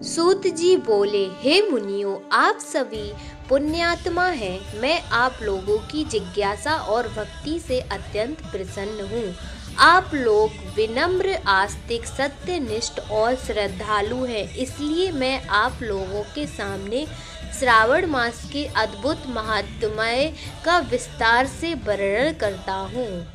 सूत जी बोले, हे मुनियों, आप सभी पुण्यात्मा हैं। मैं आप लोगों की जिज्ञासा और भक्ति से अत्यंत प्रसन्न हूँ। आप लोग विनम्र, आस्तिक, सत्यनिष्ठ और श्रद्धालु हैं, इसलिए मैं आप लोगों के सामने श्रावण मास के अद्भुत महात्म्य का विस्तार से वर्णन करता हूँ।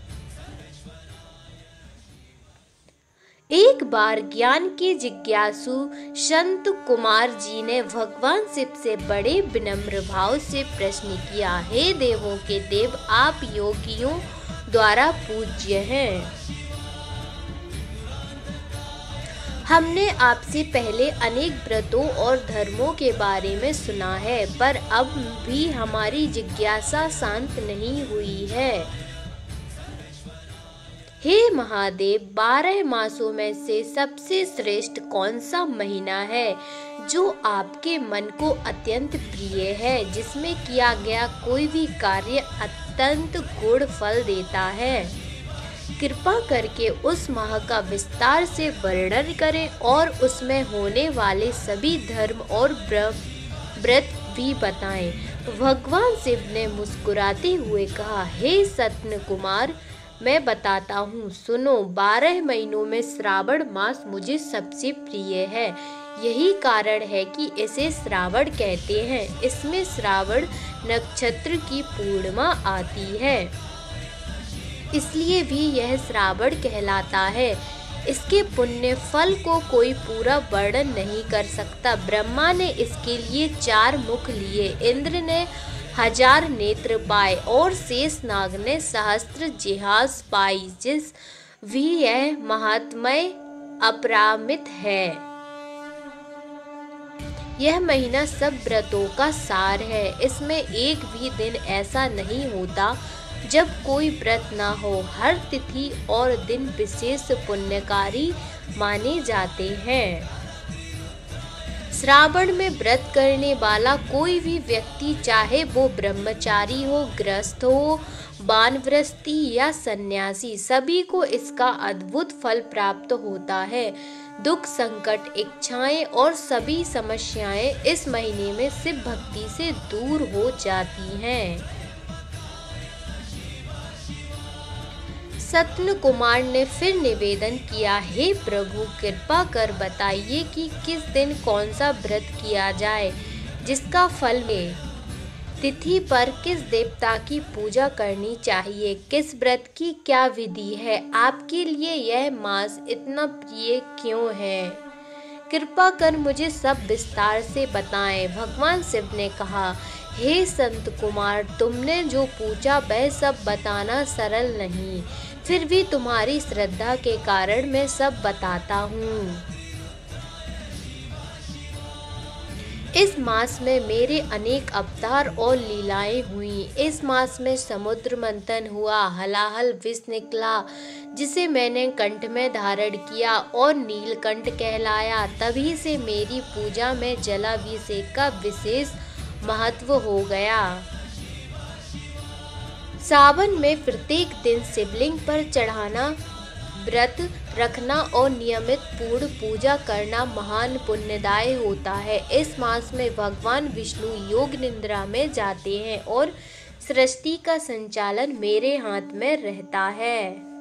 एक बार ज्ञान के जिज्ञासु संत कुमार जी ने भगवान शिव से बड़े विनम्र भाव से प्रश्न किया, हे देवों के देव, आप योगियों द्वारा पूज्य हैं। हमने आपसे पहले अनेक व्रतों और धर्मों के बारे में सुना है, पर अब भी हमारी जिज्ञासा शांत नहीं हुई है। हे महादेव, 12 मासों में से सबसे श्रेष्ठ कौन सा महीना है जो आपके मन को अत्यंत प्रिय है, जिसमें किया गया कोई भी कार्य अत्यंत गुण फल देता है? कृपा करके उस माह का विस्तार से वर्णन करें और उसमें होने वाले सभी धर्म और व्रत भी बताएं। भगवान शिव ने मुस्कुराते हुए कहा, हे सत्य कुमार, मैं बताता हूँ, सुनो। 12 महीनों में श्रावण मास मुझे सबसे प्रिय है। यही कारण है कि इसे श्रावण कहते हैं। इसमें श्रावण नक्षत्र की पूर्णिमा आती है, इसलिए भी यह श्रावण कहलाता है। इसके पुण्य फल को कोई पूरा वर्णन नहीं कर सकता। ब्रह्मा ने इसके लिए 4 मुख लिए, इंद्र ने 1000 नेत्र पाए और शेषनाग ने सहस्त्र जिह्वा पाई, जिस भी यह महात्म्य अपरामित है। यह महीना सब व्रतों का सार है। इसमें एक भी दिन ऐसा नहीं होता जब कोई व्रत ना हो। हर तिथि और दिन विशेष पुण्यकारी माने जाते हैं। श्रावण में व्रत करने वाला कोई भी व्यक्ति, चाहे वो ब्रह्मचारी हो, गृहस्थ हो, वानप्रस्थी या सन्यासी, सभी को इसका अद्भुत फल प्राप्त होता है। दुख, संकट, इच्छाएं और सभी समस्याएं इस महीने में शिव भक्ति से दूर हो जाती हैं। सत्य कुमार ने फिर निवेदन किया, हे प्रभु, कृपा कर बताइए कि किस दिन कौन सा व्रत किया जाए जिसका फल मिले। तिथि पर किस देवता की पूजा करनी चाहिए, किस व्रत की क्या विधि है, आपके लिए यह मास इतना प्रिय क्यों है? कृपा कर मुझे सब विस्तार से बताएं। भगवान शिव ने कहा, हे संत कुमार, तुमने जो पूछा वह सब बताना सरल नहीं, फिर भी तुम्हारी श्रद्धा के कारण मैं सब बताता हूँ। इस मास में मेरे अनेक अवतार और लीलाएं हुई। इस मास में समुद्र मंथन हुआ, हलाहल विष निकला जिसे मैंने कंठ में धारण किया और नीलकंठ कहलाया। तभी से मेरी पूजा में जलाभिषेक का विशेष महत्व हो गया। सावन में प्रत्येक दिन शिवलिंग पर चढ़ाना, व्रत रखना और नियमित पूर्ण पूजा करना महान पुण्यदायी होता है। इस मास में भगवान विष्णु योग निद्रा में जाते हैं और सृष्टि का संचालन मेरे हाथ में रहता है।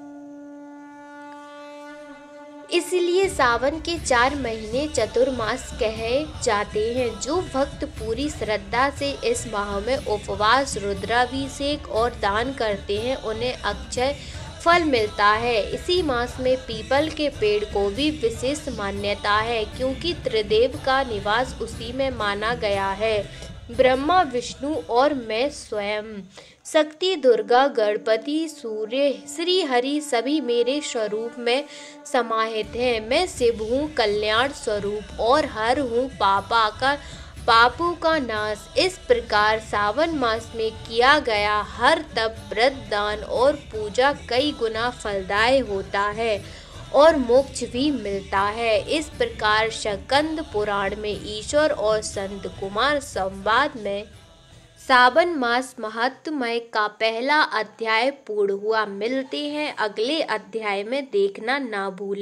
इसलिए सावन के 4 महीने चतुर्मास कहे जाते हैं। जो भक्त पूरी श्रद्धा से इस माह में उपवास, रुद्राभिषेक और दान करते हैं, उन्हें अक्षय फल मिलता है। इसी मास में पीपल के पेड़ को भी विशेष मान्यता है, क्योंकि त्रिदेव का निवास उसी में माना गया है। ब्रह्मा, विष्णु और मैं स्वयं, शक्ति, दुर्गा, गणपति, सूर्य, श्री हरि सभी मेरे स्वरूप में समाहित हैं। मैं शिव हूँ, कल्याण स्वरूप, और हर हूँ पापों का नाश। इस प्रकार सावन मास में किया गया हर तप, व्रत, दान और पूजा कई गुना फलदायी होता है और मोक्ष भी मिलता है। इस प्रकार स्कंद पुराण में ईश्वर और संत कुमार संवाद में सावन मास महात्म्य का पहला अध्याय पूर्ण हुआ। मिलते हैं अगले अध्याय में, देखना ना भूलें।